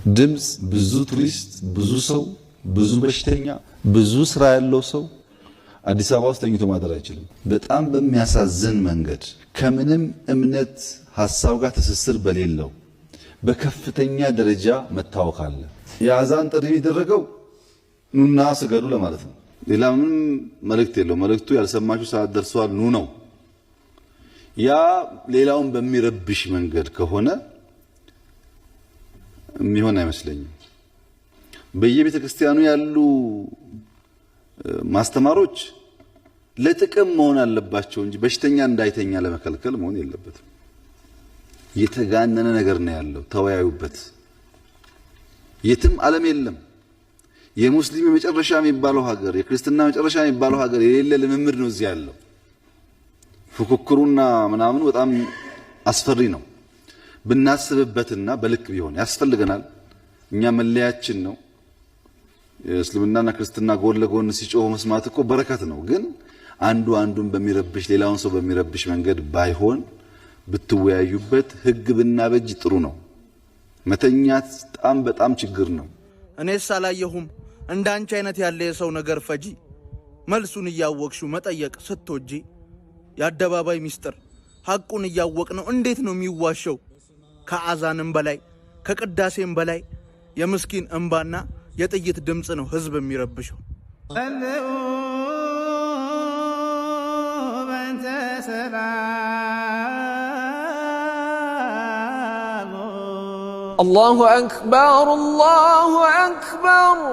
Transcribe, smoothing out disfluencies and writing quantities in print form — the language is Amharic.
ድምፅ ብዙ ቱሪስት፣ ብዙ ሰው፣ ብዙ በሽተኛ፣ ብዙ ስራ ያለው ሰው አዲስ አበባ ውስጥ ተኝቶ ማደር አይችልም። በጣም በሚያሳዝን መንገድ ከምንም እምነት ሐሳብ ጋር ትስስር በሌለው በከፍተኛ ደረጃ መታወክ አለ። የአዛን ጥሪ የሚደረገው ኑና ስገዱ ለማለት ነው። ሌላ ምንም መልእክት የለው። መልእክቱ ያልሰማችሁ ሰዓት ደርሷል ኑ ነው። ያ ሌላውን በሚረብሽ መንገድ ከሆነ የሚሆን አይመስለኝም። በየቤተ ክርስቲያኑ ያሉ ማስተማሮች ለጥቅም መሆን አለባቸው እንጂ በሽተኛ እንዳይተኛ ለመከልከል መሆን የለበትም። የተጋነነ ነገር ነው ያለው። ተወያዩበት። የትም ዓለም የለም የሙስሊም የመጨረሻ የሚባለው ሀገር፣ የክርስቲና መጨረሻ የሚባለው ሀገር የሌለ ልምምድ ነው እዚህ ያለው። ፉክክሩና ምናምኑ በጣም አስፈሪ ነው። ብናስብበትና በልክ ቢሆን ያስፈልገናል። እኛ መለያችን ነው። እስልምናና ክርስትና ጎን ለጎን ሲጮሁ መስማት እኮ በረከት ነው። ግን አንዱ አንዱን በሚረብሽ ሌላውን ሰው በሚረብሽ መንገድ ባይሆን ብትወያዩበት ህግ ብናበጅ ጥሩ ነው። መተኛት በጣም ችግር ነው። እኔስ አላየሁም እንዳንቺ አይነት ያለ የሰው ነገር ፈጂ መልሱን እያወቅሽው መጠየቅ ስትወጂ የአደባባይ ሚስጥር ሐቁን እያወቅ ነው እንዴት ነው የሚዋሸው? ከአዛንም በላይ ከቅዳሴም በላይ የምስኪን እንባና የጥይት ድምጽ ነው ህዝብ የሚረብሸው። الله أكبر الله أكبر